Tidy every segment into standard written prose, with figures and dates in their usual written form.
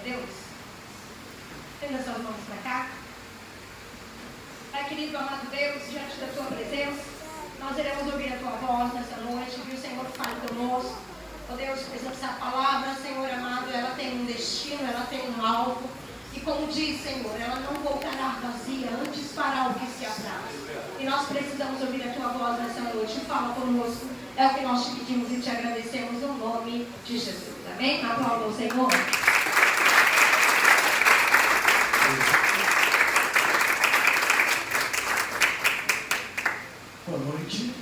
Deus? Estenda suas mãos para cá. Pai querido, amado Deus, diante da tua presença, nós iremos ouvir a tua voz nessa noite, que o Senhor fale conosco. Ó Deus, pois essa palavra, Senhor amado, ela tem um destino, ela tem um alvo. E como diz, Senhor, ela não voltará vazia, antes fará o que se apraz. E nós precisamos ouvir a tua voz nessa noite. Fala conosco, é o que nós te pedimos e te agradecemos no nome de Jesus. Amém? Aplauda o Senhor. Boa noite.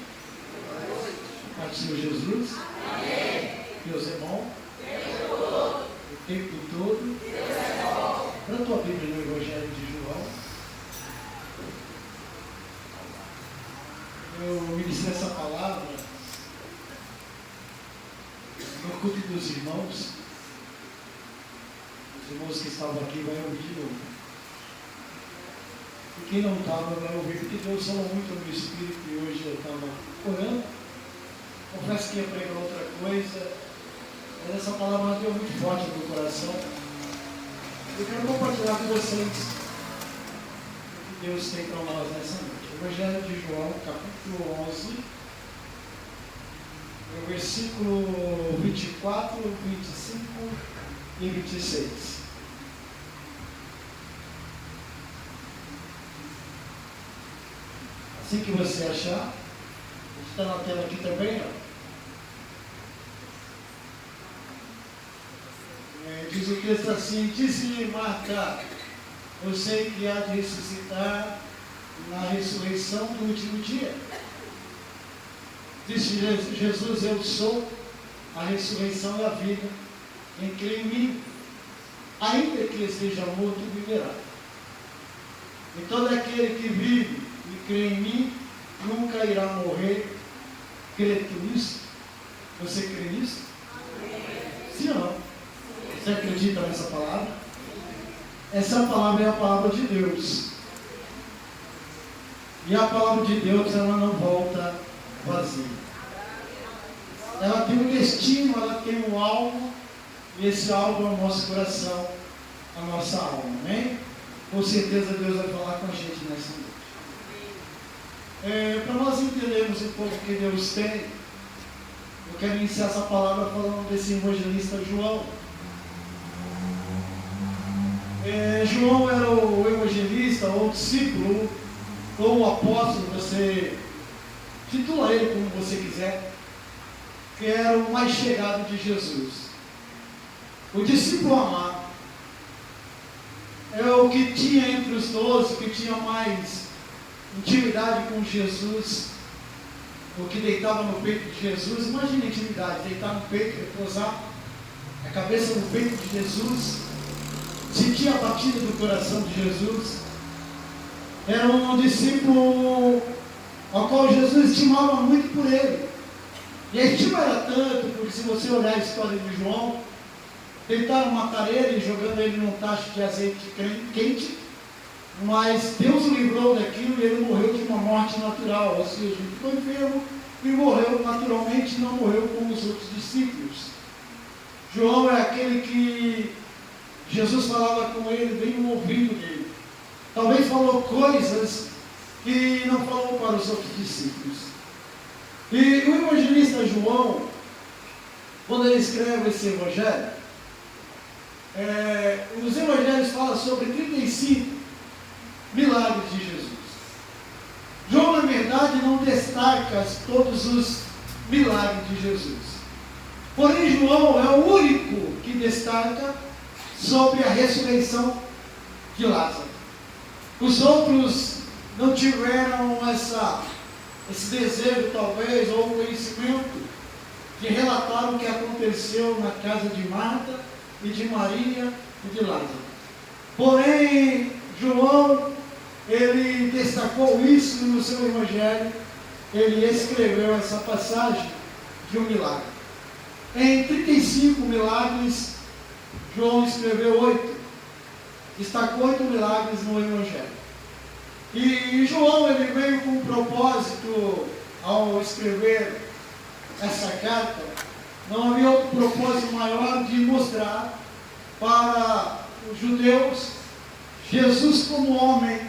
Paz do Senhor Jesus. Amém. Deus é bom. O tempo todo. Deus é bom. Para a tua Bíblia no Evangelho de João. Eu ministrei essa palavra no culto dos irmãos. Os irmãos que estavam aqui vão ouvir de novo. E quem não estava vai ouvir, porque Deus falou muito no meu espírito e hoje eu estava orando. Confesso que ia pregar outra coisa, mas essa palavra deu muito forte no meu coração. Eu quero compartilhar com vocês o que Deus tem para nós nessa noite. Evangelho de João, capítulo 11, no versículo 24, 25 e 26. Assim que você achar, está na tela aqui também, ó. Diz o texto assim: disse Marta, eu sei que há de ressuscitar na ressurreição do último dia. Disse Jesus: eu sou a ressurreição e a vida. Quem crê em mim, ainda que esteja morto, viverá. E todo aquele que vive e crê em mim, nunca irá morrer. Crê tu nisso? Você crê nisso? Sim ou não? Você acredita nessa palavra? Essa palavra é a palavra de Deus. E a palavra de Deus, ela não volta vazia. Ela tem um destino, ela tem um alvo. E esse alvo é o nosso coração, a nossa alma. Amém? Com certeza Deus vai falar com a gente nessa noite. Para nós entendermos um pouco o que Deus tem, eu quero iniciar essa palavra falando desse evangelista João. João era o evangelista, ou discípulo, ou o apóstolo, você titula ele como você quiser, que era o mais chegado de Jesus. O discípulo amado é o que tinha entre os 12, que tinha mais intimidade com Jesus, o que deitava no peito de Jesus. Imagina a intimidade, deitar no peito, repousar a cabeça no peito de Jesus, sentir a batida do coração de Jesus. Era um discípulo ao qual Jesus estimava muito por ele. E a estima era tanto, porque se você olhar a história de João, tentaram matar ele, jogando ele num tacho de azeite quente, mas Deus o livrou daquilo e ele morreu de uma morte natural, ou seja, ele ficou enfermo e morreu naturalmente, não morreu como os outros discípulos. João é aquele que Jesus falava com ele bem no ouvido dele. Talvez falou coisas que não falou para os outros discípulos. E o evangelista João, quando ele escreve esse evangelho, os evangelhos falam sobre 35 milagres de Jesus. João, na verdade, não destaca todos os milagres de Jesus. Porém, João é o único que destaca sobre a ressurreição de Lázaro. Os outros não tiveram esse desejo, talvez, ou conhecimento de relatar o que aconteceu na casa de Marta e de Maria e de Lázaro. Porém, João, ele destacou isso no seu evangelho. Ele escreveu essa passagem de um milagre. Em 35 milagres, João escreveu 8. Destacou 8 milagres no evangelho. E João, ele veio com um propósito ao escrever essa carta. Não havia outro propósito maior de mostrar para os judeus, Jesus como homem.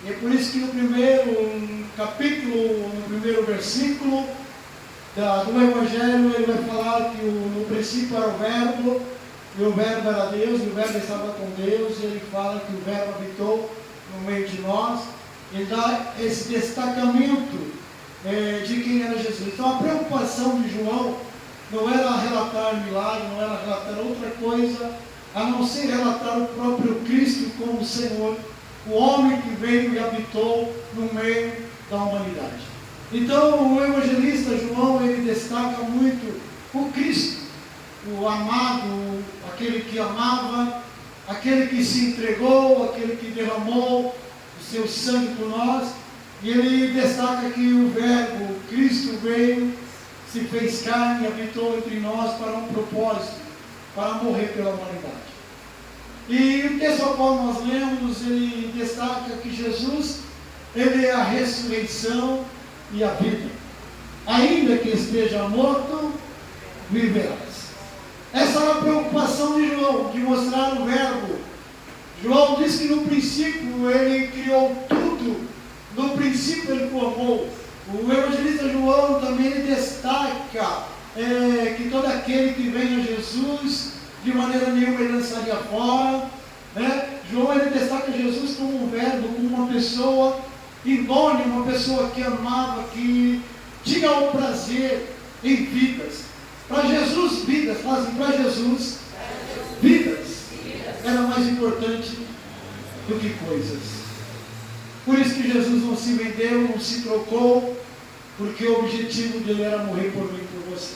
E é por isso que no primeiro capítulo, no primeiro versículo do Evangelho, ele vai falar que no princípio era o Verbo, e o Verbo era Deus, e o Verbo estava com Deus, e ele fala que o Verbo habitou no meio de nós. Ele dá esse destacamento de quem era Jesus. Então a preocupação de João não era relatar milagre, não era relatar outra coisa, a não ser relatar o próprio Cristo como Senhor, o homem que veio e habitou no meio da humanidade. Então o evangelista João, ele destaca muito o Cristo, o amado, aquele que amava, aquele que se entregou, aquele que derramou o seu sangue por nós. E ele destaca que o Verbo, o Cristo, veio, se fez carne e habitou entre nós para um propósito, para morrer pela humanidade. E o texto ao qual nós lemos, ele destaca que Jesus, ele é a ressurreição e a vida. Ainda que esteja morto, viverás. Essa era a preocupação de João, de mostrar o Verbo. João diz que no princípio ele criou tudo, no princípio ele formou. O evangelista João também destaca que todo aquele que vem a Jesus, de maneira nenhuma ele lançaria fora. João, ele destaca Jesus como um Verbo, como uma pessoa idônea, uma pessoa que amava, que tinha o prazer em vidas. Para Jesus, vidas, fazem para Jesus, vidas, era mais importante do que coisas. Por isso que Jesus não se vendeu, não se trocou, porque o objetivo dele era morrer por mim e por você.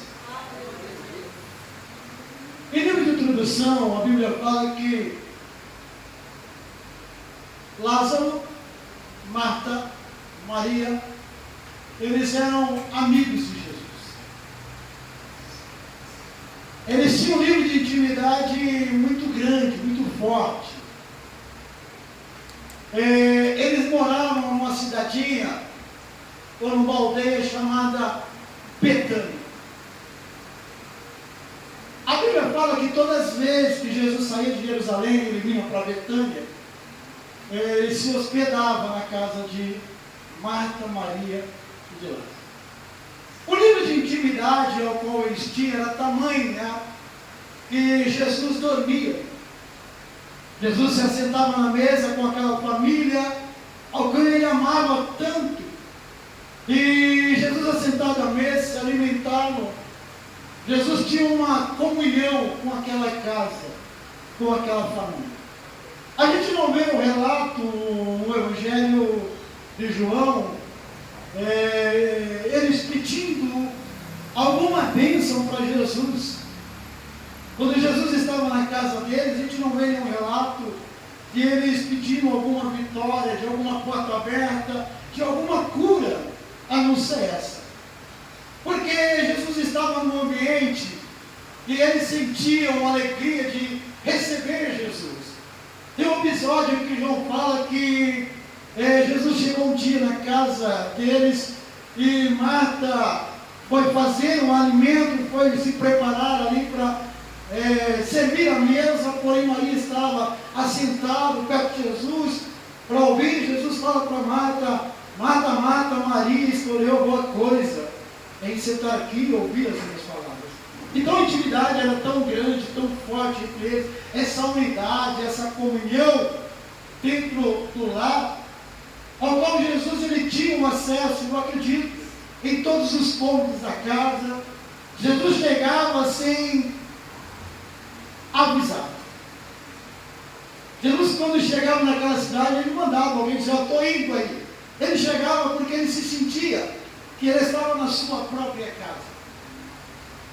Em livro de introdução, a Bíblia fala que Lázaro, Marta, Maria, eles eram amigos de Jesus. Eles tinham um nível de intimidade muito grande, muito forte. Eles moravam numa cidadinha, ou numa aldeia chamada Betânia. A Bíblia fala que todas as vezes que Jesus saía de Jerusalém, ele vinha para Betânia, ele se hospedava na casa de Marta, Maria e de Lázaro. O nível de intimidade ao qual eles tinham era tamanho, que Jesus dormia. Jesus se assentava na mesa com aquela família, ao qual ele amava tanto. E Jesus assentado à mesa, se alimentava. Jesus tinha uma comunhão com aquela casa, com aquela família. A gente não vê o relato no Evangelho de João, eles pedindo alguma bênção para Jesus. Quando Jesus estava na casa deles, a gente não vê nenhum relato de eles pedindo alguma vitória, de alguma porta aberta, de alguma cura, a não ser essa. Porque Jesus estava no ambiente e eles sentiam a alegria de receber Jesus. Tem um episódio em que João fala que Jesus chegou um dia na casa deles e Marta foi fazer um alimento, foi se preparar ali para servir a mesa, porém Maria estava assentada perto de Jesus para ouvir. Jesus fala para Marta: Marta, Marta, Maria escolheu boa coisa em sentar aqui e ouvir as minhas palavras. Então a intimidade era tão grande, tão forte entre eles, essa unidade, essa comunhão dentro do lar, ao qual Jesus ele tinha um acesso, eu acredito, em todos os pontos da casa. Jesus chegava sem avisar. Jesus, quando chegava naquela cidade, ele mandava alguém dizer: eu estou indo aí. Ele chegava porque ele se sentia que ele estava na sua própria casa.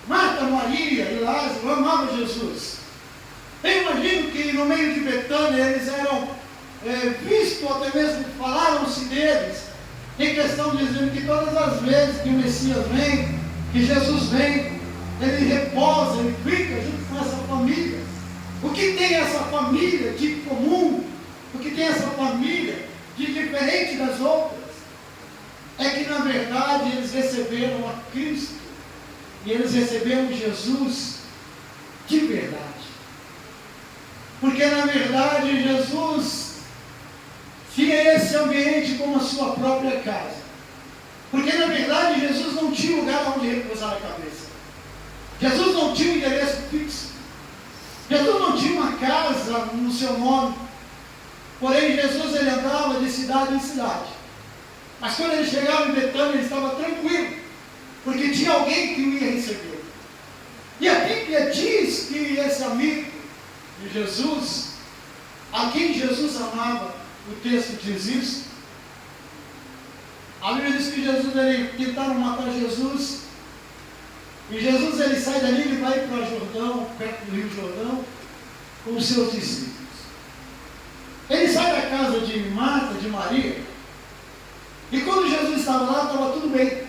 Marta, Maria e Lázaro amavam Jesus. Eu imagino que no meio de Betânia eles eram vistos, até mesmo falaram-se deles, em questão dizendo que todas as vezes que o Messias vem, que Jesus vem, ele reposa, ele fica junto com essa família. O que tem essa família de comum, o que tem essa família de diferente das outras, é que na verdade eles receberam a Cristo, e eles receberam Jesus de verdade. Porque na verdade Jesus tinha esse ambiente como a sua própria casa. Porque na verdade Jesus não tinha lugar onde repousar a cabeça. Jesus não tinha um endereço fixo. Jesus não tinha uma casa no seu nome. Porém Jesus ele andava de cidade em cidade. Mas quando ele chegava em Betânia ele estava tranquilo. Porque tinha alguém que o ia receber. E a Bíblia diz que esse amigo de Jesus, a quem Jesus amava, o texto diz isso. A Bíblia diz que tentaram matar Jesus. E Jesus ele sai dali e vai para Jordão, perto do Rio Jordão, com os seus discípulos. Ele sai da casa de Marta, de Maria. E quando Jesus estava lá, estava tudo bem.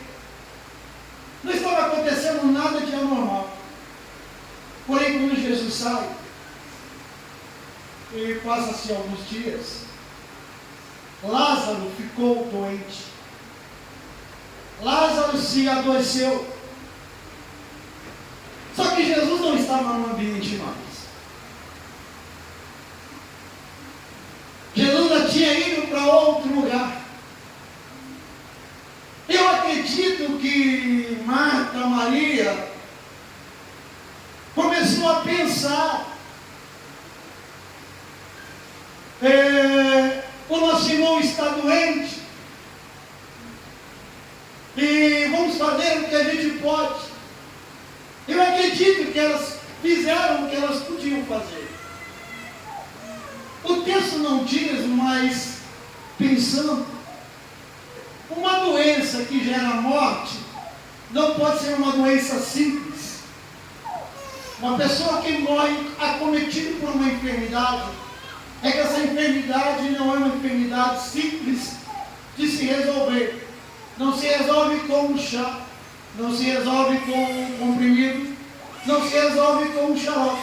Não estava acontecendo nada de anormal. Porém, quando Jesus sai, e passa-se alguns dias, Lázaro ficou doente. Lázaro se adoeceu. Só que Jesus não estava no ambiente mais. Jesus já tinha ido para outro lugar. Eu acredito que Marta, Maria, começou a pensar, o nosso irmão está doente, e vamos fazer o que a gente pode. Eu acredito que elas fizeram o que elas podiam fazer. O texto não diz, mas pensando, uma doença que gera morte não pode ser uma doença simples. Uma pessoa que morre acometida por uma enfermidade, é que essa enfermidade não é uma enfermidade simples de se resolver. Não se resolve com um chá, não se resolve com um comprimido, não se resolve com um xarope.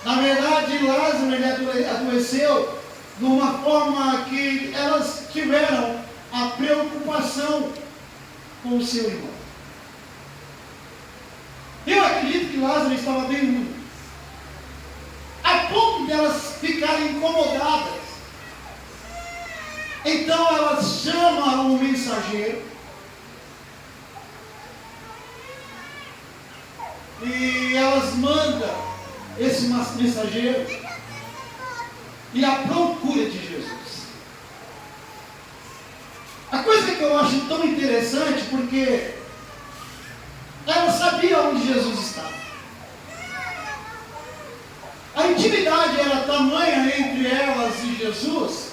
Na verdade, Lázaro ele adoeceu de uma forma que elas tiveram a preocupação com o seu irmão. Eu acredito que Lázaro estava bem ruim, a ponto de elas ficarem incomodadas. Então elas chamam um mensageiro e elas mandam esse mensageiro e a procura de Jesus. A coisa que eu acho tão interessante, porque ela sabia onde Jesus estava. A intimidade era tamanha entre elas e Jesus,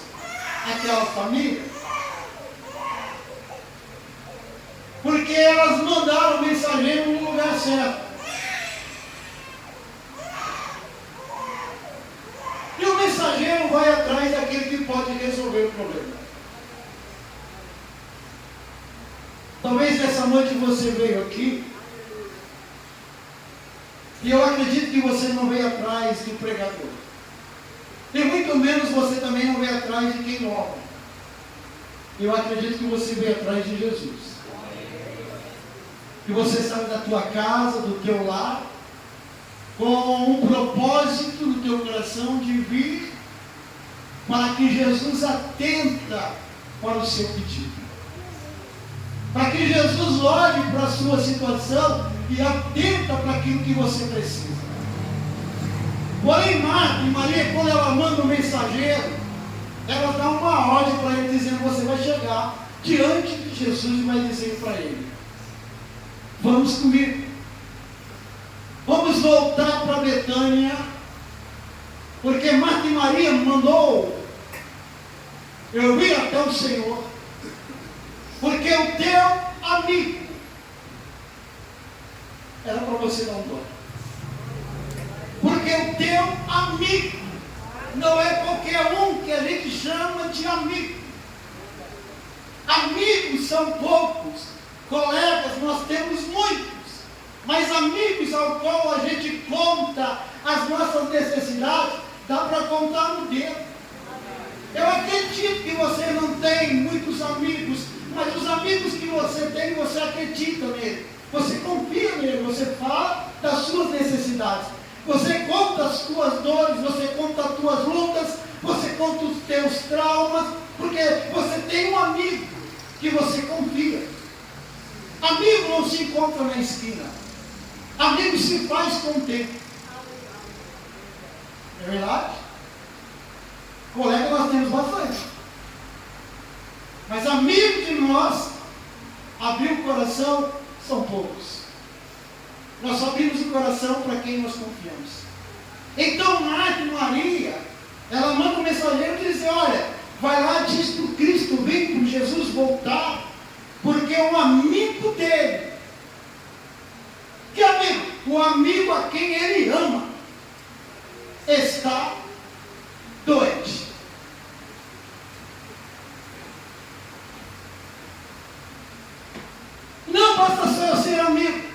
aquela família, porque elas mandaram o mensageiro no lugar certo. E o mensageiro vai atrás daquele que pode resolver o problema. Talvez nessa noite você veio aqui, e eu acredito que você não veio atrás do pregador. E muito menos você também não veio atrás de quem ora. Eu acredito que você veio atrás de Jesus. Que você saiu da tua casa, do teu lar, com um propósito no teu coração de vir para que Jesus atenta para o seu pedido. Para que Jesus olhe para a sua situação e atenta para aquilo que você precisa. Porém, Marta e Maria, quando ela manda um mensageiro, ela dá uma ordem para ele, dizendo: você vai chegar diante de Jesus e vai dizer para ele: vamos comigo. Vamos voltar para Betânia, porque Marta e Maria mandou eu ir até o Senhor, porque o teu amigo era para você dar um dó. Porque o teu amigo não é qualquer um que a gente chama de amigo. Amigos são poucos, colegas nós temos muitos. Mas amigos ao qual a gente conta as nossas necessidades, dá para contar no dedo. Eu acredito que você não tem muitos amigos, mas os amigos que você tem, você acredita nele. Você confia nele, você fala das suas necessidades. Você conta as suas dores, você conta conta os teus traumas, porque você tem um amigo que você confia. Amigo não se encontra na esquina. Amigo se faz com o tempo. É verdade? Colega nós temos bastante. Mas amigo de nós, abrir o coração, são poucos. Nós só abrimos o coração para quem nós confiamos. Então Marta e Maria, ela manda um mensageiro dizer, olha, vai lá, diz para o Cristo, vem para Jesus voltar, porque um amigo dele, que amigo? O amigo a quem ele ama, está doente. Não basta só eu ser amigo,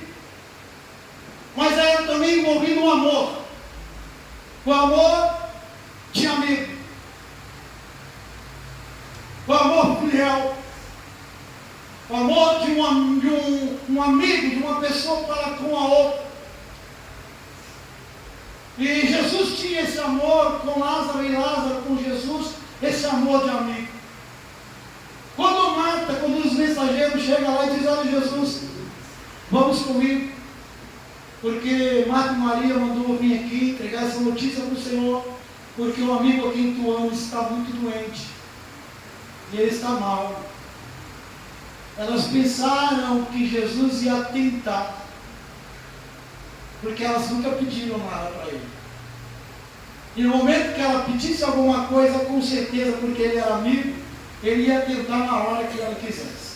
mas aí eu também envolvi no amor. O amor de amigo. O amor fiel. O amor de um amigo, de uma pessoa para com a outra. E Jesus tinha esse amor com Lázaro e Lázaro com Jesus, esse amor de amigo. Quando os mensageiros chegam lá e dizem, olha Jesus, vamos comigo, porque Marta e Maria mandou vir aqui entregar essa notícia para o Senhor, porque o amigo a quem tu amas está muito doente, e ele está mal. Elas pensaram que Jesus ia tentar, porque elas nunca pediram nada para ele. E no momento que ela pedisse alguma coisa, com certeza, porque ele era amigo, ele ia tentar na hora que ela quisesse.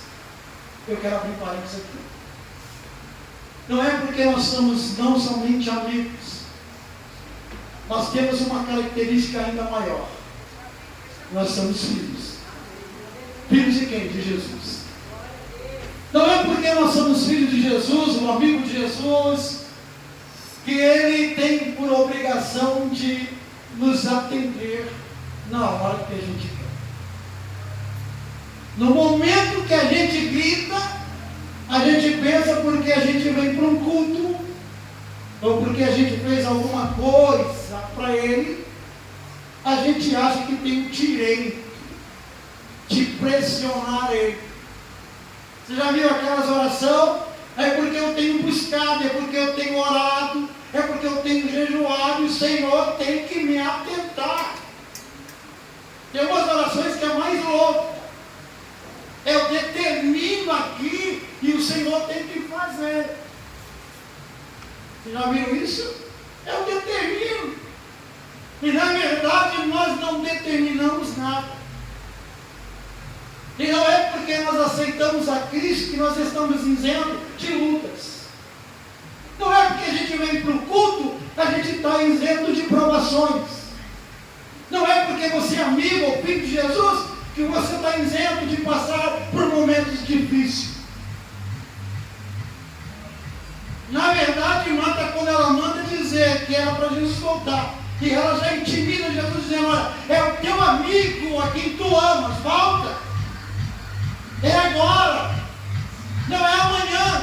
Eu quero abrir parênteses aqui. Não é porque nós somos não somente amigos, nós temos uma característica ainda maior. Nós somos filhos. Filhos de quem? De Jesus. Não é porque nós somos filhos de Jesus, um amigo de Jesus, que ele tem por obrigação de nos atender na hora que a gente quer. No momento que a gente grita, a gente pensa porque a gente vem para um culto, ou porque a gente fez alguma coisa para ele, a gente acha que tem o direito de pressionar ele. Você já viu aquelas orações? É porque eu tenho buscado, é porque eu tenho orado, é porque eu tenho jejuado, e o Senhor tem que me atentar. Tem umas orações que é mais louco. Eu determino aqui e o Senhor tem que fazer. Você já viu isso? Eu determino. E na verdade nós não determinamos nada. E não é porque nós aceitamos a Cristo que nós estamos isento de lutas. Não é porque a gente vem para o culto, a gente está isento de provações. Não é porque você é amigo ou filho de Jesus, que você está isento de passar por momentos difíceis. Na verdade, Marta, quando ela manda dizer que era para Jesus voltar, e ela já intimida Jesus dizendo, olha, é o teu amigo a quem tu amas, volta. É agora, não é amanhã,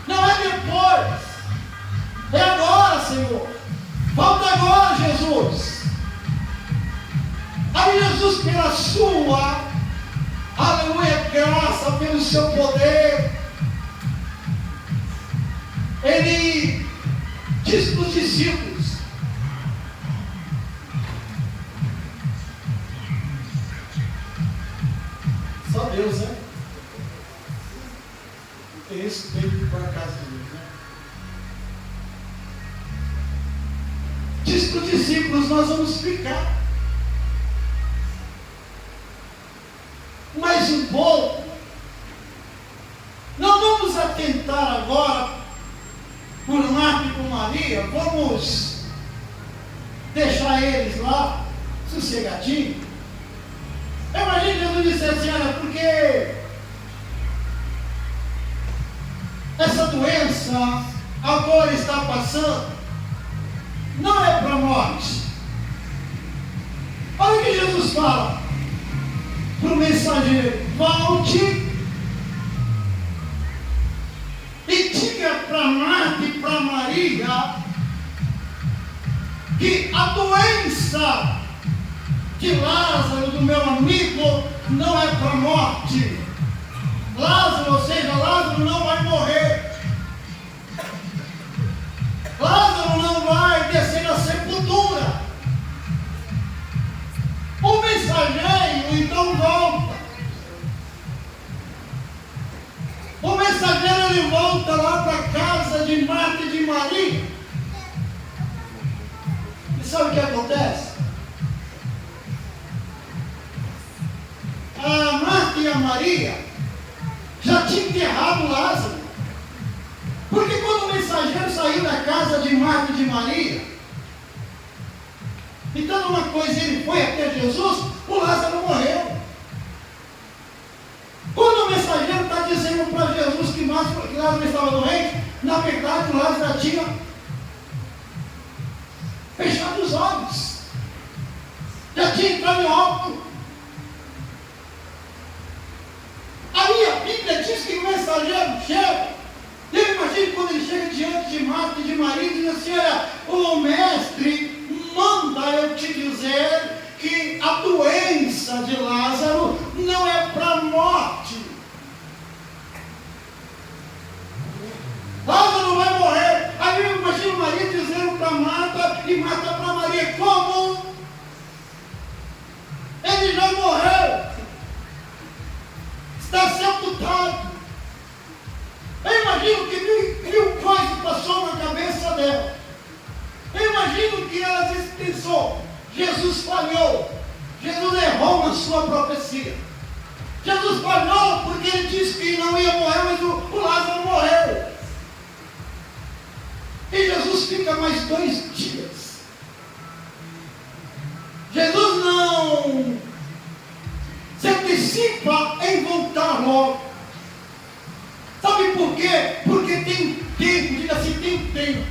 não é depois, é agora, Senhor. Volta agora, Jesus. Aí Jesus, pela sua, aleluia, graça, pelo seu poder, ele diz para os discípulos, só Deus, né? Não tem esse peito para a casa de Deus, né? Diz para os discípulos, nós vamos ficar mais um pouco. Não vamos atentar agora por Marta e por Maria, vamos deixar eles lá sossegadinho. Imagina Jesus disse assim, olha, porque essa doença a qual ele está passando não é para morte. Olha o que Jesus fala para o mensageiro, volte e diga para Marta e para Maria que a doença de Lázaro, do meu amigo, não é para a morte. Lázaro, ou seja, Lázaro não vai morrer. Lázaro não vai descer na sepultura. O mensageiro então volta. O mensageiro ele volta lá para a casa de Marta e de Maria. E sabe o que acontece? A Marta e a Maria já tinham enterrado Lázaro. Porque quando o mensageiro saiu da casa de Marta e de Maria, então uma coisa, ele foi até Jesus, o Lázaro morreu. Quando o mensageiro está dizendo para Jesus que Lázaro estava doente, na verdade o Lázaro já tinha fechado os olhos, já tinha entrado em óbito. Aí a Bíblia diz que o mensageiro chega. Eu imagino quando ele chega diante de Marta e de Maria e diz assim: olha, o mestre manda eu te dizer que a doença de Lázaro não é para a morte. Lázaro vai morrer. Aí eu imagino Maria dizendo para Marta e Marta para Maria: como? Ele já morreu, está sepultado. Eu imagino que mil coisas passou na cabeça dela. Eu imagino que ela pensou: Jesus falhou, Jesus errou na sua profecia. Jesus falhou porque ele disse que não ia morrer, mas o Lázaro morreu. E Jesus fica mais 2 dias. Jesus não se antecipa em voltar logo. Sabe por quê? Porque tem tempo, diga assim, tem tempo.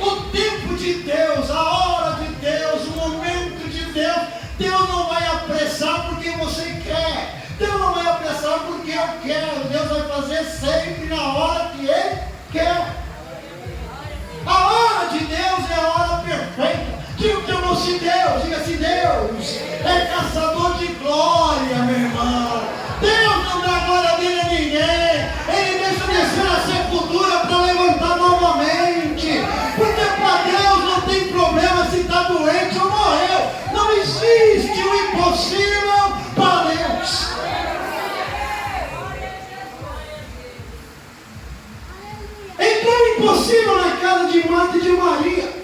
O tempo de Deus, a hora de Deus, o momento de Deus. Deus não vai apressar porque você quer. Deus não vai apressar porque eu quero. Deus vai fazer sempre na hora que Ele quer. A hora de Deus é a hora perfeita. Diga o teu irmão, se Deus, diga assim, Deus é caçador de glória, meu irmão. Deus não dá glória dele a ninguém. Ele deixa descer na sepultura para levantar novamente. Porque para Deus não tem problema se está doente ou morreu. Não existe o impossível para Deus. Entrou impossível na casa de Marta e de Maria.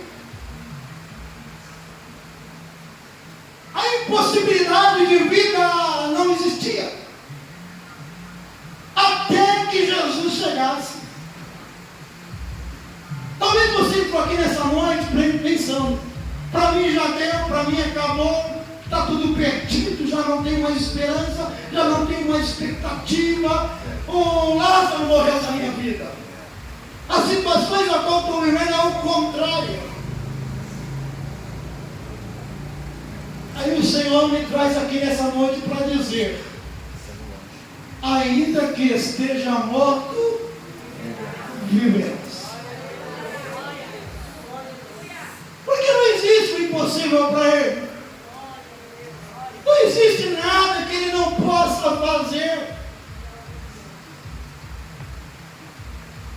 A impossibilidade de vida não existia. Até que Jesus chegasse. Talvez você entrou aqui nessa noite pensando: para mim já deu, para mim acabou, está tudo perdido, já não tenho mais esperança, já não tenho mais expectativa. O Lázaro morreu na minha vida. As situações a qual estou vivendo é o contrário. Aí o Senhor me traz aqui nessa noite para dizer: ainda que esteja morto, viverás. Porque não existe o impossível para Ele. Não existe nada que Ele não possa fazer.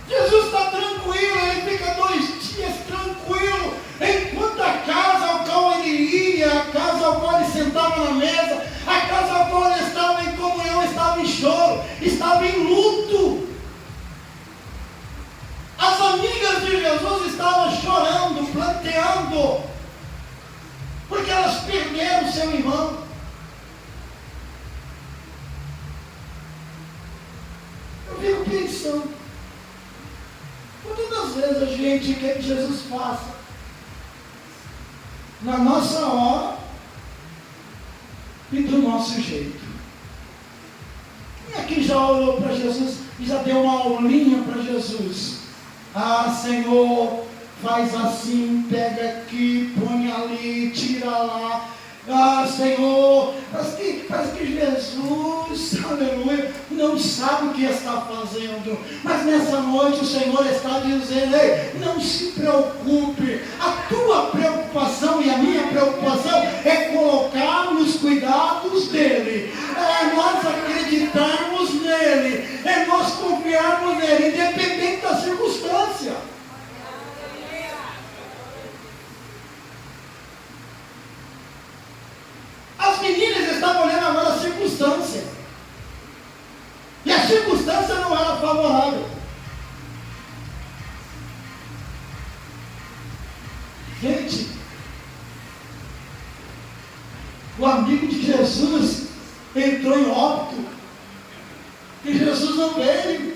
Jesus está tranquilo, Ele fica 2 dias tranquilo, enquanto a casa ao qual Ele ia, a casa ao qual Ele sentava na mesa, a casa ao qual Ele estava em comunhão, estava em choro, estava em luto. As amigas de Jesus estavam chorando, planteando, porque elas perderam seu irmão. Eu fico pensando, quantas vezes a gente quer que Jesus faça na nossa hora e do nosso jeito. Quem aqui já olhou para Jesus e já deu uma aulinha para Jesus? Ah, Senhor, faz assim, pega aqui, põe ali, tira lá. Ah, Senhor, parece que Jesus, aleluia, não sabe o que está fazendo. Mas nessa noite o Senhor está dizendo: ei, não se preocupe. A tua preocupação e a minha preocupação é colocar da circunstância. As meninas estavam olhando agora a circunstância. E a circunstância não era favorável. Gente, o amigo de Jesus entrou em óbito. E Jesus não veio.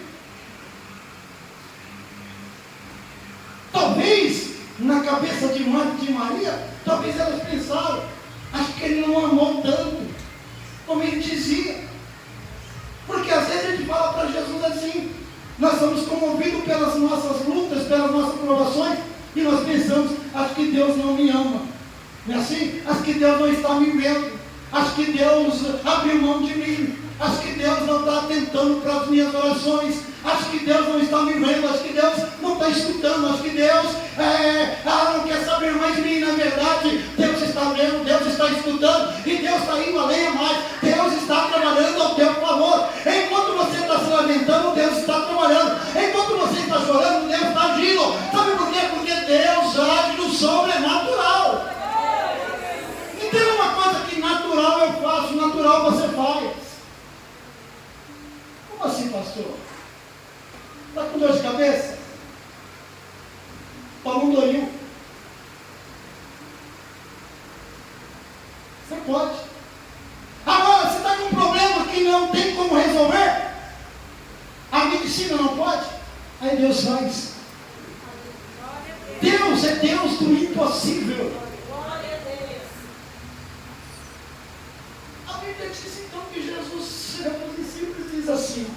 Talvez, na cabeça de Marta e de Maria, talvez elas pensaram, acho que ele não amou tanto, como ele dizia. Porque às vezes a gente fala para Jesus assim, nós somos comovidos pelas nossas lutas, pelas nossas provações, e nós pensamos, acho que Deus não me ama. Não é assim? Acho que Deus não está me vendo. Acho que Deus abriu mão de mim. Acho que Deus não está atentando para as minhas orações. Acho que Deus não está me vendo. Acho que Deus não está escutando. Acho que Deus não quer saber mais de mim. Na verdade, Deus está vendo, Deus está escutando e Deus está indo além a mais. Deus está trabalhando ao teu favor. Enquanto você está se lamentando, Deus está trabalhando. Enquanto você está chorando, Deus está agindo. Sabe por quê? Porque Deus age no sobrenatural. Tem uma coisa que natural eu faço, natural você faz. Como assim, pastor? Está com dor de cabeça? Toma um Doril. Você pode. Agora, você está com um problema que não tem como resolver? A medicina não pode? Aí Deus faz. Deus é Deus do impossível. A Bíblia diz então que Jesus chega para os discípulos e diz assim: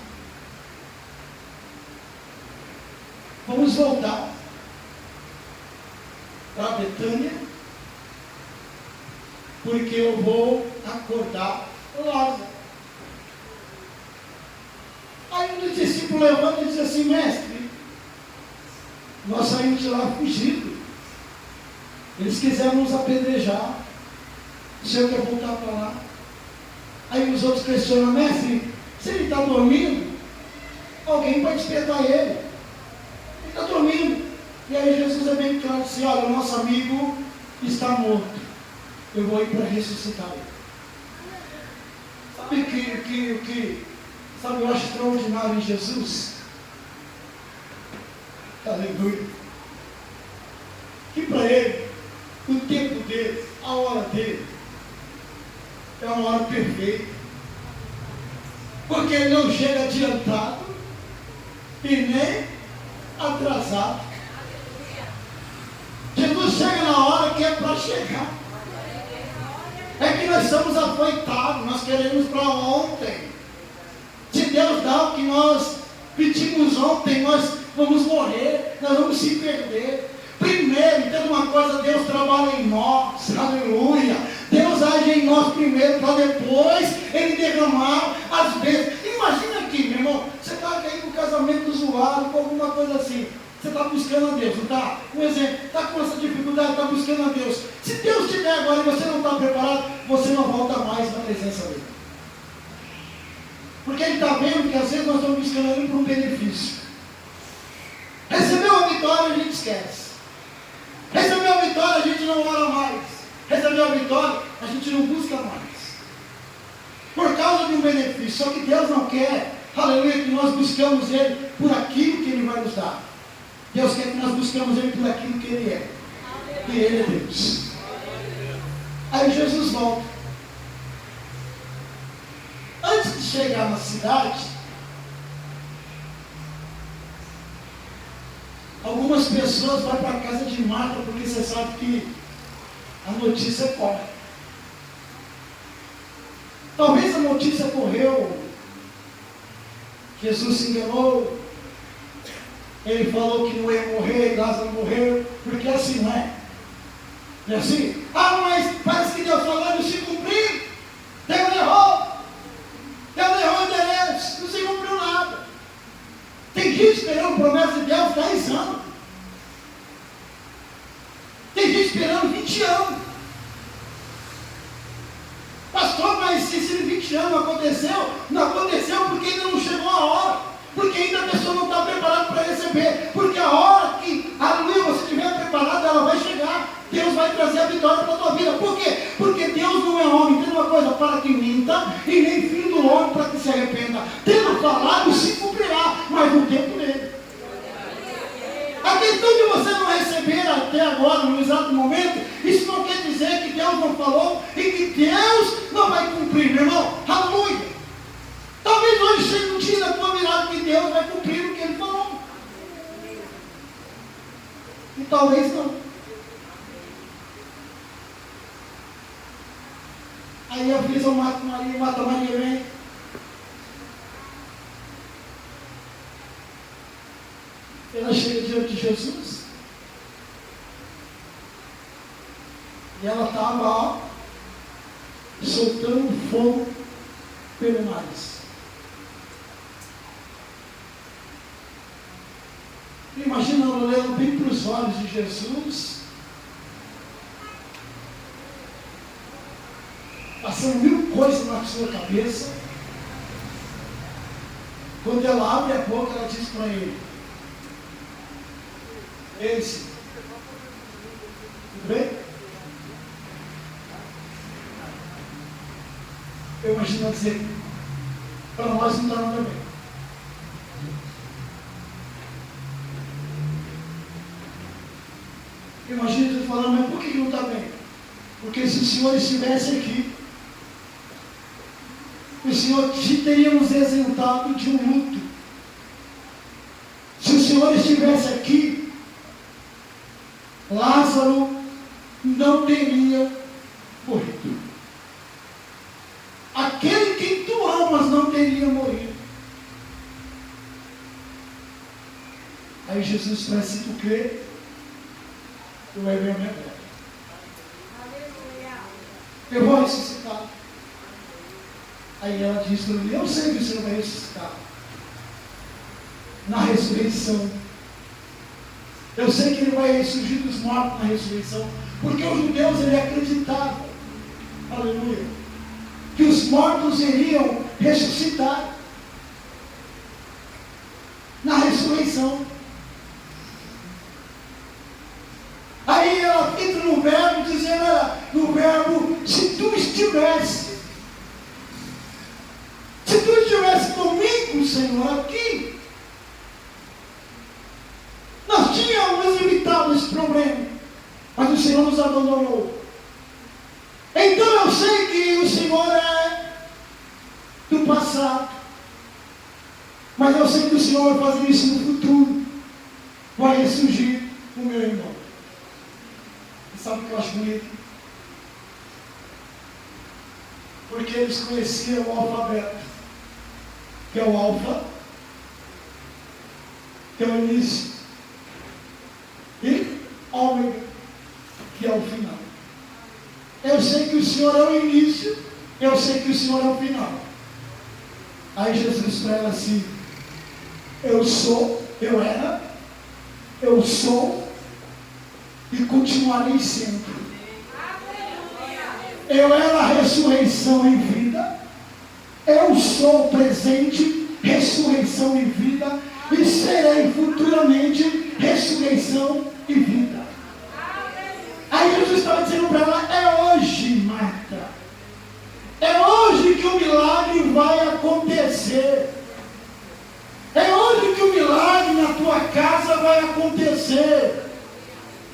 vamos voltar para Betânia, porque eu vou acordar Lázaro. Aí um dos discípulos levanta e diz assim: mestre, nós saímos de lá fugidos, eles quiseram nos apedrejar, o senhor quer voltar para lá? Aí os outros questionam: mestre, se ele está dormindo, alguém vai despertar ele. Ele está dormindo. E aí Jesus é bem claro, disse: olha, o nosso amigo está morto, eu vou ir para ressuscitar ele. Sabe sabe, eu acho extraordinário em Jesus? Aleluia. Que para ele, o tempo dele, a hora dele, é uma hora perfeita. Porque ele não chega adiantado e nem atrasado. Jesus chega na hora que é para chegar. É que nós somos afoitados, nós queremos para ontem. Se Deus dá o que nós pedimos ontem, nós vamos morrer, nós vamos se perder. Primeiro, entenda uma coisa, Deus trabalha em nós, aleluia. Deus age em nós primeiro, para depois Ele derramar as bênçãos. Imagina aqui, meu irmão, você está aí com o casamento zoado, com alguma coisa assim. Você está buscando a Deus, não está? Um exemplo, está com essa dificuldade, está buscando a Deus. Se Deus te der agora e você não está preparado, você não volta mais na presença dEle. Porque Ele está vendo que às vezes nós estamos buscando Ele por um benefício. Recebeu a vitória, a gente esquece. Recebeu a vitória, a gente não ora mais. Recebeu a vitória, a gente não busca mais. Por causa de um benefício. Só que Deus não quer, aleluia, que nós buscamos Ele por aquilo que Ele vai nos dar. Deus quer que nós buscamos Ele por aquilo que Ele é. E Ele é Deus. Aí Jesus volta. Antes de chegar na cidade, algumas pessoas vão para a casa de Marta, porque você sabe que a notícia corre. Talvez a notícia correu, Jesus se enganou, ele falou que não ia morrer, Lázaro morreu, porque assim não é. Não é assim? Ah, mas parece que Deus falando se cumpriu. Deus errou. Deus errou o endereço, não se cumpriu nada. Tem gente esperando promessa de Deus 10 anos. Tem gente esperando 20 anos. Pastor, mas se 20 anos não aconteceu porque ainda não chegou a hora. Porque ainda a pessoa não está preparada para receber receber, porque a hora que, aleluia, você estiver preparado, ela vai chegar. Deus vai trazer a vitória para a tua vida. Por quê? Porque Deus não é homem, tem uma coisa, para que minta, e nem filho do homem para que se arrependa. Tendo falado, se cumprirá, mas no tempo dele. A questão de você não receber até agora, no exato momento, isso não quer dizer que Deus não falou e que Deus não vai cumprir, meu irmão. Aleluia! Talvez hoje seja um dia da tua virada que Deus vai cumprir o que Ele falou. E talvez não. Aí a Virgem Mata Maria vem. Ela chega diante de Jesus. E ela estava, ó, soltando fogo pelo nariz. Imagina ela olhando bem para os olhos de Jesus, passando mil coisas na sua cabeça. Quando ela abre a boca, ela diz para ele: esse, tudo bem? Eu imagino dizer, para nós não está nada bem. Imagina ele falando, mas por que não está bem? Porque se o Senhor estivesse aqui, o Senhor te teria nos isentado de um luto. Se o Senhor estivesse aqui, Lázaro não teria morrido. Aquele que tu amas não teria morrido. Aí Jesus fala, se tu crê, tu vai ver a minha glória. Eu vou ressuscitar. Aí ela diz para mim, eu sei que o Senhor vai ressuscitar. Na ressurreição. Eu sei que Ele vai ressurgir dos mortos na ressurreição. Porque os judeus, ele acreditavam, aleluia, que os mortos iriam ressuscitar na ressurreição. Aí ela entra no verbo, dizendo, no verbo, se tu estivesse comigo, Senhor, aqui, nós tínhamos evitado esse problema, mas o Senhor nos abandonou. Então eu sei que o Senhor é do passado, mas eu sei que o Senhor vai fazer isso no futuro, vai ressurgir o meu irmão. E sabe o que eu acho bonito? Porque eles conheciam o alfabeto, que é o alfa, que é o início, e ômega, que é o final. Eu sei que o Senhor é o início, eu sei que o Senhor é o final. Aí Jesus fala assim, eu sou, eu era, eu sou e continuarei sempre. Eu era a ressurreição em vida, eu sou presente, ressurreição e vida, e serei futuramente ressurreição e vida. Aí Jesus estava dizendo para ela, é hoje, Marta, é hoje que o milagre vai acontecer, é hoje que o milagre na tua casa vai acontecer.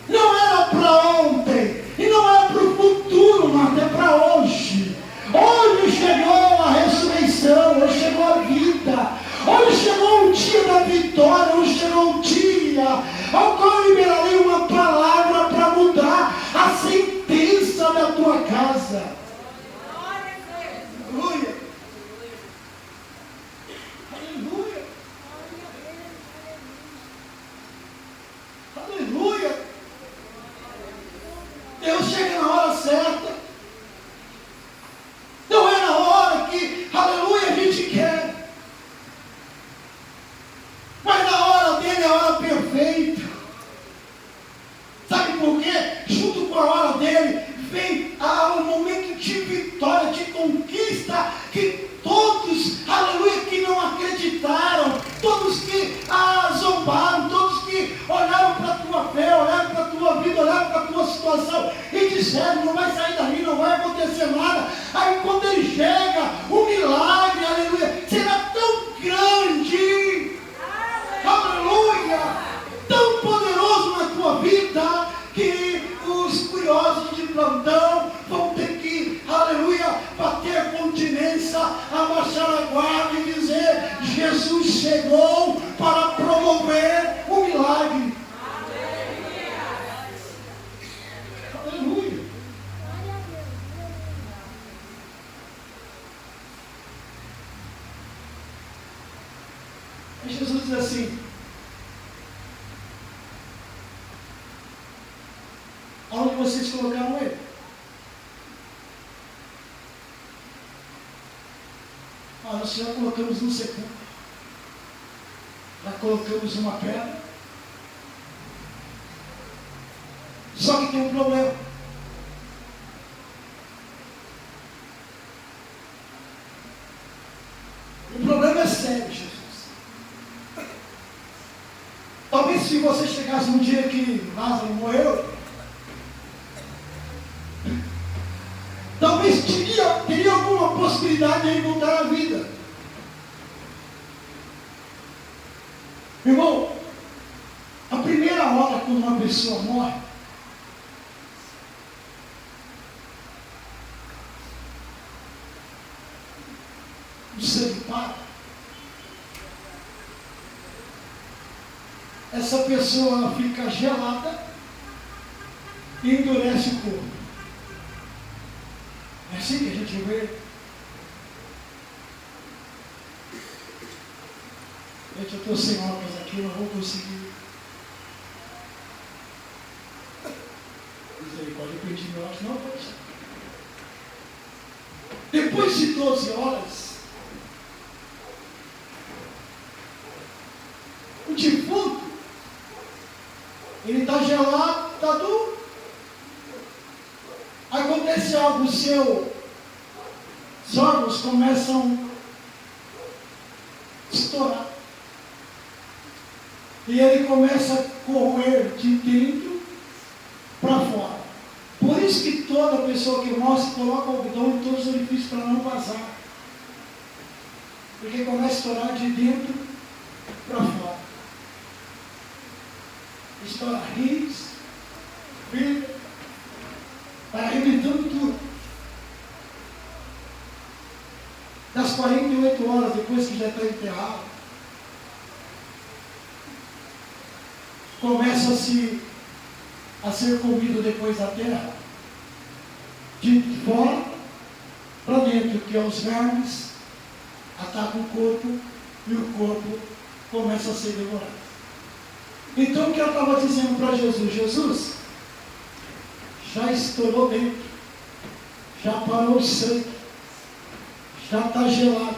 Não era para ontem, e não é para o futuro, Marta, é para hoje. Hoje chegou a ressurreição, hoje chegou a vida, hoje chegou o dia da vitória, hoje chegou o dia ao qual eu liberarei uma palavra para mudar a sentença da tua casa. Aleluia! Aleluia! Aleluia! Deus chega na hora certa. Não é na hora que, aleluia, a gente quer. Mas na hora dele é a hora perfeita. Sabe por quê? Junto com a hora dele, vem um momento de vitória, de conquista, que todos, aleluia, que não acreditaram, todos que zombaram, situação e disseram, não vai sair dali, não vai acontecer nada. Aí quando ele chega, o milagre, aleluia, será tão grande, aleluia, tão poderoso na tua vida, que os curiosos de plantão vão ter que, aleluia, bater continência, abaixar a guarda e dizer, Jesus chegou para promover o milagre. Aleluia. E Jesus diz assim, aonde vocês colocaram ele? Nós já colocamos no sepulcro, já colocamos uma pedra. Só que tem um problema. O problema é sério, Jesus. Talvez se você chegasse um dia que Lázaro morreu, talvez teria alguma possibilidade de ele voltar à vida. Irmão, a primeira hora quando uma pessoa morre, o sangue para. Essa pessoa fica gelada e endurece o corpo. É assim que a gente vê. Gente, eu estou sem óculos aqui, eu não vou conseguir. Misericórdia, eu perdi meu óculos, não vou deixar. Depois de 12 horas, o defunto, ele está gelado, está duro. Acontece algo, os seus órgãos começam a estourar. E ele começa a correr de dentro para fora. Por isso que toda pessoa que morre se coloca algodão em todos os orifícios para não vazar. Porque começa a estourar de dentro para fora. Estoura rins, fígado, vai arrebentando tudo. Das 48 horas depois que já está enterrado, começa-se a ser comido depois da terra, de fora para dentro, que é os vermes, atacam o corpo e o corpo começa a ser devorado. Então o que eu estava dizendo para Jesus, Jesus, já estourou dentro, já parou o sangue, já está gelado,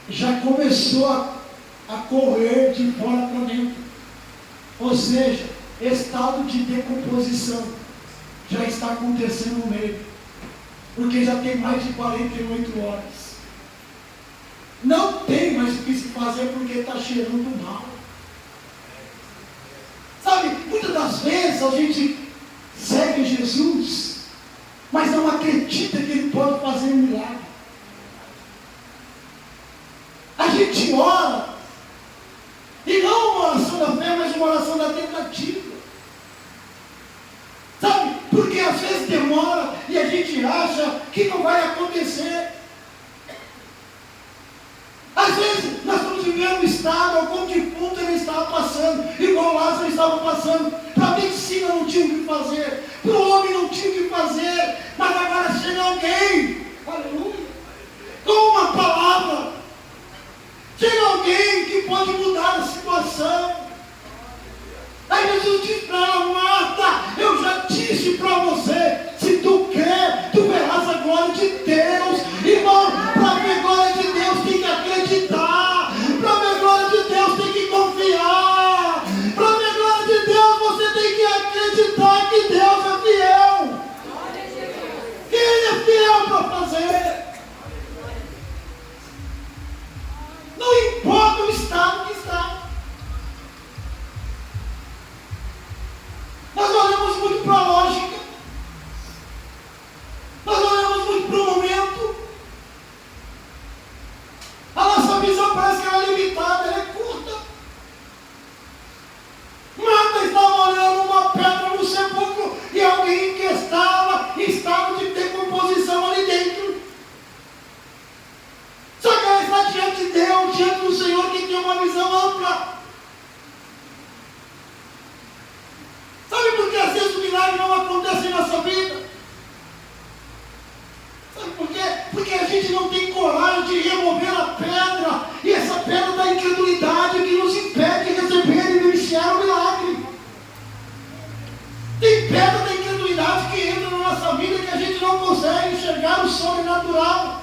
já começou a correr de fora para dentro. Ou seja, estado de decomposição já está acontecendo no meio, porque já tem mais de 48 horas. Não tem mais o que se fazer porque está cheirando mal. Sabe, muitas das vezes a gente segue Jesus, mas não acredita que Ele pode fazer um milagre. A gente ora, e não uma oração da fé, mas uma oração da tentativa. Sabe, porque às vezes demora e a gente acha que não vai acontecer. Às vezes nós estamos vivendo um estado, algum defunto ele estava passando, igual Lázaro estava passando. Para a medicina não tinha o que fazer, para o homem não tinha o que fazer, mas agora chega alguém, aleluia, com uma palavra, chega alguém que pode mudar a situação. Aí Jesus diz para ela, Marta, eu já disse para você, se tu quer, tu verás a glória de Deus. Irmão, para ver a glória de Deus tem que acreditar, para ver a glória de Deus tem que confiar, para ver a glória de Deus você tem que acreditar que Deus é fiel, que Ele é fiel para fazer. Não importa o estado que está. não consegue enxergar o sobrenatural.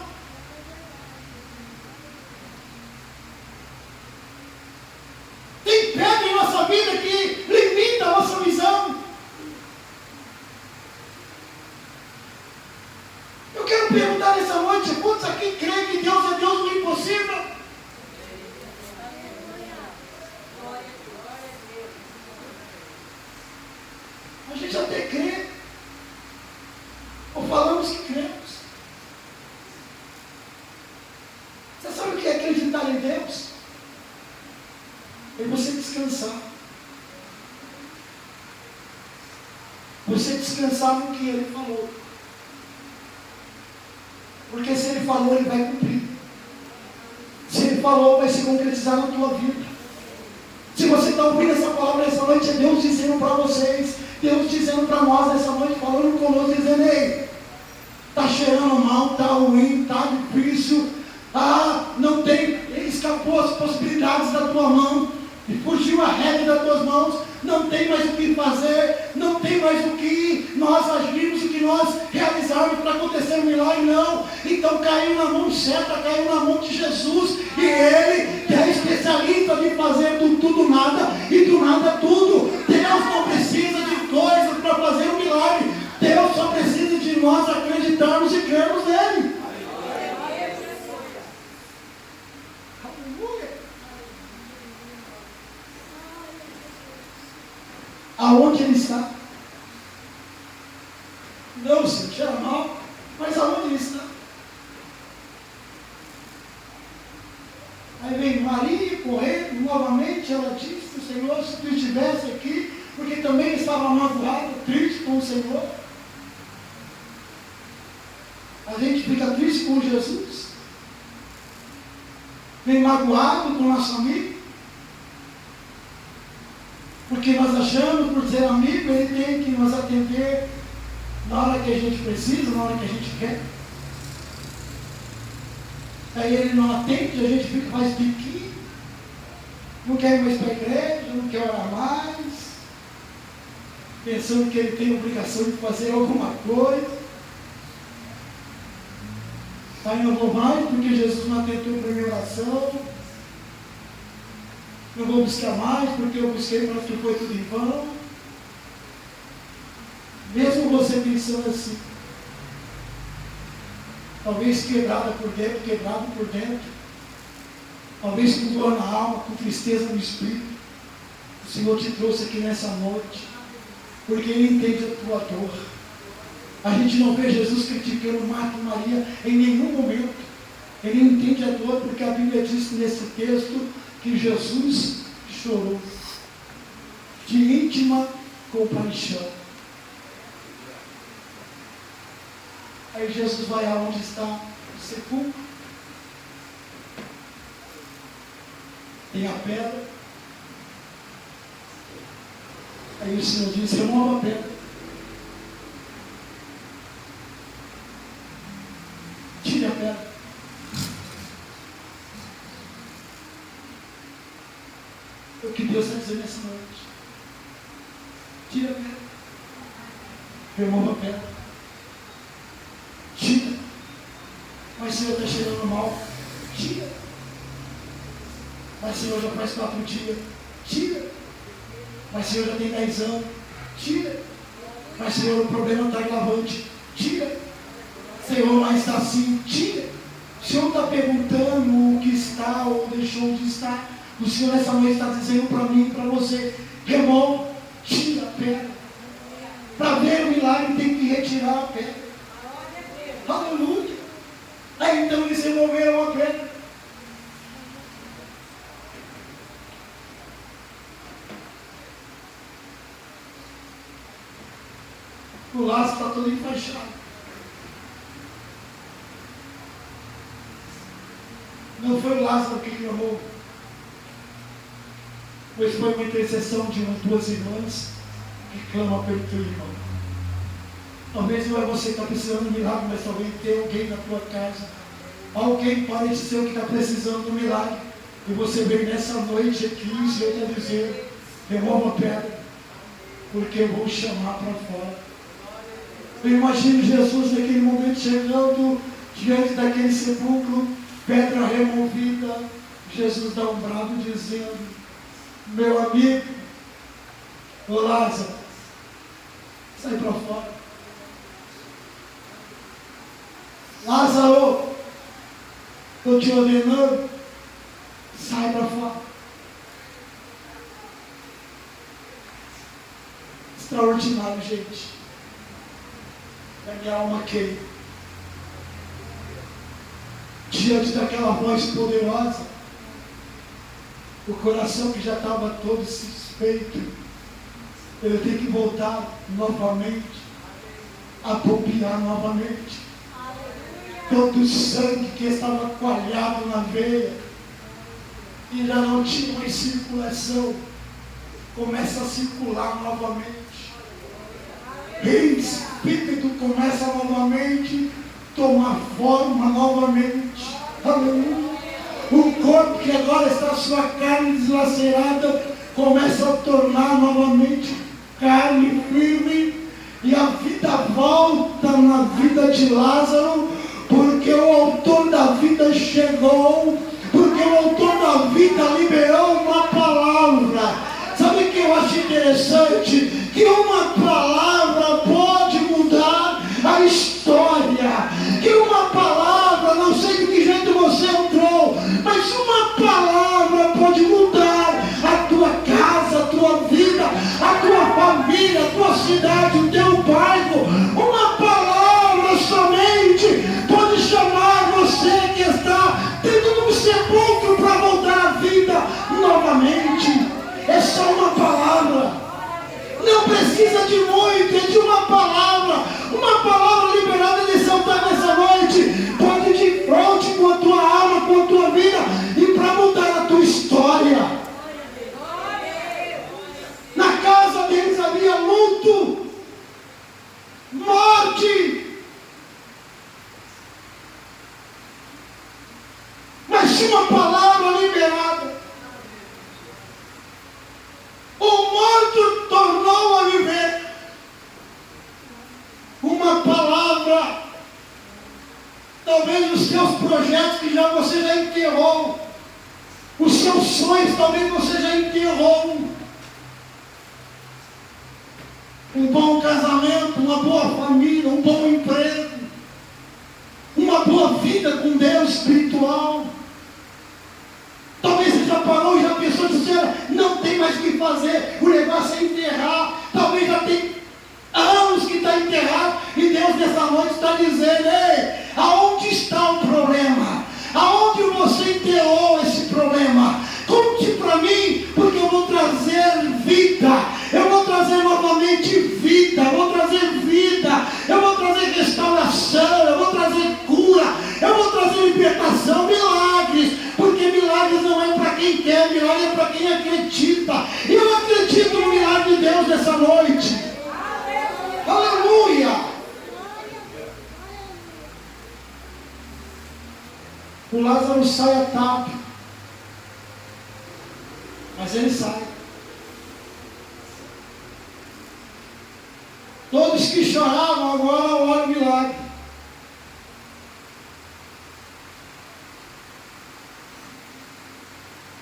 Tem pedra em nossa vida que limita a nossa visão. Eu quero perguntar nessa noite, quantos aqui creem que Deus é Deus do impossível? A gente até crê, ou falamos que cremos. Você sabe o que é acreditar em Deus? É você descansar. Você descansar no que Ele falou. Porque se Ele falou, Ele vai cumprir. Se Ele falou, vai se concretizar na tua vida. Se você está ouvindo essa palavra nessa noite, é Deus dizendo para vocês, Deus dizendo para nós nessa noite, falando conosco, dizendo: ei, está cheirando mal, está ruim, está difícil, não tem, escapou as possibilidades da tua mão, e fugiu a rede das tuas mãos, não tem mais o que fazer, não tem mais o que nós agirmos, o que nós realizarmos para acontecer um milagre, não. Então caiu na mão certa, caiu na mão de Jesus, e Ele que é especialista de fazer do tudo nada, e do nada tudo. Deus não precisa de coisas para fazer um milagre, Deus só precisa de nós acreditarmos e crermos nele. Aonde Ele está? Não, se cheira mal, mas aonde Ele está? Aí vem Maria correndo novamente, ela disse: Senhor, se Tu estivesse aqui, porque também estava magoada, triste com o Senhor. A gente fica triste com Jesus, vem magoado com nosso amigo, porque nós achamos, por ser amigo, Ele tem que nos atender na hora que a gente precisa, na hora que a gente quer. Aí Ele não atende, a gente fica mais biquinho, não quer ir mais para a igreja, não quer orar mais, pensando que Ele tem a obrigação de fazer alguma coisa. Aí não vou mais porque Jesus não atendeu para a minha oração. Não vou buscar mais porque eu busquei, mas que foi tudo em vão. Mesmo você pensando assim, talvez quebrada por dentro, quebrado por dentro, talvez com dor na alma, com tristeza no espírito, o Senhor te trouxe aqui nessa noite, porque Ele entende a tua dor. A gente não vê Jesus criticando Marta e Maria em nenhum momento. Ele entende a dor, porque a Bíblia diz nesse texto que Jesus chorou de íntima compaixão. Aí Jesus vai aonde está o sepulcro, tem a pedra. Aí o Senhor diz: remova a pedra. Tire a pedra. É o que Deus está dizendo nessa noite. Tira a pedra. Remova a pedra. Tira. Mas Senhor, está cheirando mal. Tira. Mas Senhor, já faz 4 dias. Tira. Mas Senhor, já tem 10 anos. Tira. Mas Senhor, o problema está agravante. Tira. Senhor, mas está assim. Tira. O Senhor está perguntando o que está ou deixou de estar. O Senhor nessa noite está dizendo para mim e para você: remove, tira a pedra. Para ver o milagre tem que retirar a pedra. Aleluia. Aí então eles removeram a pedra. O laço está todo enfaixado. Não foi o Lázaro que clamou, pois foi uma intercessão de umas 2 irmãs que clamam pelo teu irmão. Talvez não é você que está precisando de um milagre, mas talvez tenha alguém na tua casa. Alguém pode ser o que está precisando de um milagre. E você vem nessa noite aqui, o Senhor está dizendo: remova a pedra, porque eu vou chamar para fora. Eu imagino Jesus naquele momento chegando diante daquele sepulcro, pedra removida. Jesus dá um brado dizendo: meu amigo, ô Lázaro, sai para fora. Lázaro, estou te ordenando, sai para fora. Extraordinário, gente. A minha alma queima diante daquela voz poderosa. O coração que já estava todo suspeito, ele tem que voltar novamente, a bombear novamente. Todo o sangue que estava coalhado na veia e já não tinha mais circulação, começa a circular novamente. Espírito começa novamente a tomar forma novamente. Aleluia. O corpo que agora está sua carne deslacerada começa a tornar novamente carne firme, e a vida volta na vida de Lázaro, porque o autor da vida chegou, porque o autor da vida liberou uma palavra. Sabe o que eu acho interessante? Que uma palavra pode mudar a história, que uma palavra, não sei de que jeito você entrou, mas uma palavra pode mudar a tua casa, a tua vida, a tua família, a tua cidade, o teu bairro. Uma palavra somente pode chamar você que está dentro de um sepulcro para voltar à vida novamente. É só uma palavra. Não precisa de muito, é de uma palavra liberada nesse altar nessa noite, pode ir de frente com a tua alma, com a tua vida, e para mudar a tua história. Na casa deles havia luto, morte, mas tinha uma palavra liberada. O morto tornou a viver. Uma palavra. Talvez os seus projetos que você já enterrou, os seus sonhos talvez você já enterrou. Um bom casamento, uma boa família, um bom emprego, uma boa vida com Deus espiritual. Talvez você já parou, já pensou, disse: não tem mais o que fazer, o negócio é enterrar. Talvez já tem anos que está enterrado, e Deus nessa noite está dizendo: ei, aonde está o problema? Aonde você enterrou esse problema? Conte para mim, porque eu vou trazer vida, eu vou trazer novamente vida, eu vou trazer vida, eu vou trazer restauração, eu vou trazer cura, eu vou trazer libertação, milagres, porque milagres não é para quem quer, milagre é para quem acredita. E eu acredito no milagre de Deus nessa noite. Aleluia! O Lázaro sai a tapa, mas ele sai. Todos que choravam agora olham o milagre.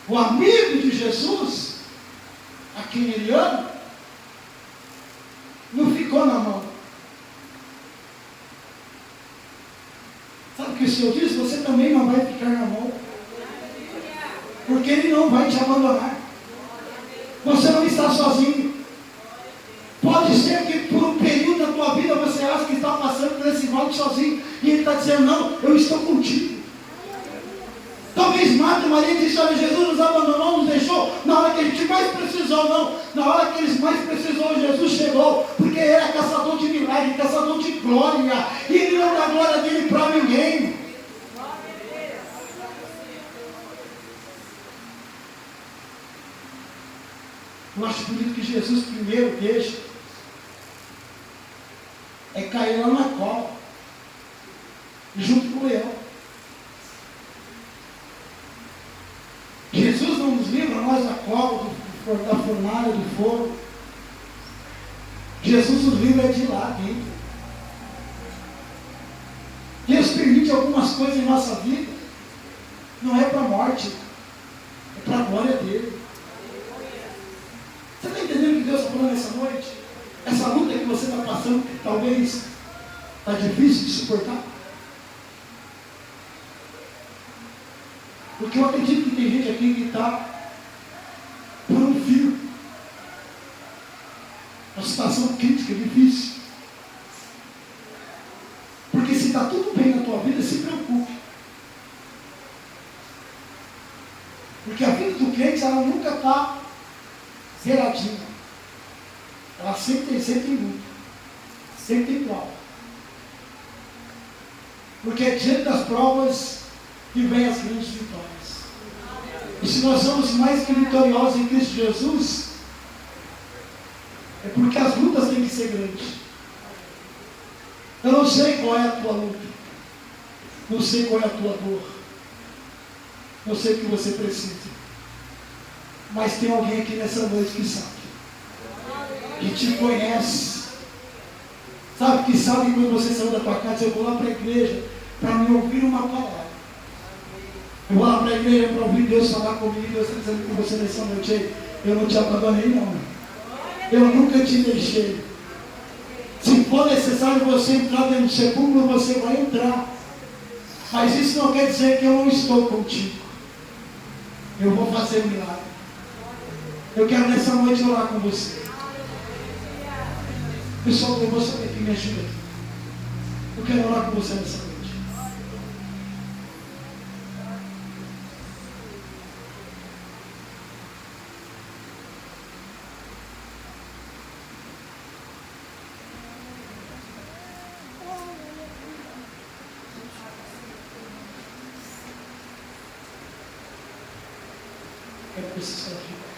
O amigo de Jesus, a quem ele ama, não ficou na mão. Sabe o que o Senhor diz? Você também não vai ficar na mão, porque Ele não vai te abandonar. Você não está sozinho. Pode ser que por um período da tua vida você acha que está passando por esse vale sozinho, e Ele está dizendo: não, eu estou contigo. Talvez Marta e Maria disse: olha, Jesus nos abandonou, nos deixou na hora que a gente mais precisou. Não, na hora que eles mais precisou, Jesus chegou, porque Ele é caçador de milagre, caçador de glória, e Ele não dá glória dele para ninguém. Eu acho bonito que Jesus primeiro deixa é cair lá na cova, junto com o leão. Jesus não nos livra nós da cova, da fornalha, do fogo. Jesus nos livra de lá dentro. que algumas coisas em nossa vida não é para a morte, é para a glória dele. Você está entendendo o que Deus está falando nessa noite? Essa luta que você está passando, que talvez está difícil de suportar. Porque eu acredito que tem gente aqui que está por um fio. Uma situação crítica, difícil. Porque se está tudo bem na tua vida, se preocupe. Porque a vida do crente, ela nunca está zeradinha. Ela sempre tem luta. Sempre tem prova. Porque é diante das provas que vem as grandes vitórias. E se nós somos mais que vitoriosos em Cristo Jesus, é porque as lutas têm que ser grandes. Eu não sei qual é a tua luta. Não sei qual é a tua dor. Não sei o que você precisa. Mas tem alguém aqui nessa noite que sabe. Que te conhece. Sabe que sabe quando você saiu da tua casa, eu vou lá para a igreja para me ouvir uma palavra. Eu vou lá para a igreja para ouvir Deus falar comigo. Deus está dizendo com você nessa noite. Eu não te abandonei não. Eu nunca te deixei. Se for necessário você entrar dentro do sepulcro, você vai entrar. Mas isso não quer dizer que eu não estou contigo. Eu vou fazer milagre. Eu quero nessa noite orar com você. Pessoal, eu vou saber quem me ajuda aqui. Eu quero orar com você nessa noite. Quero que você esteja aqui.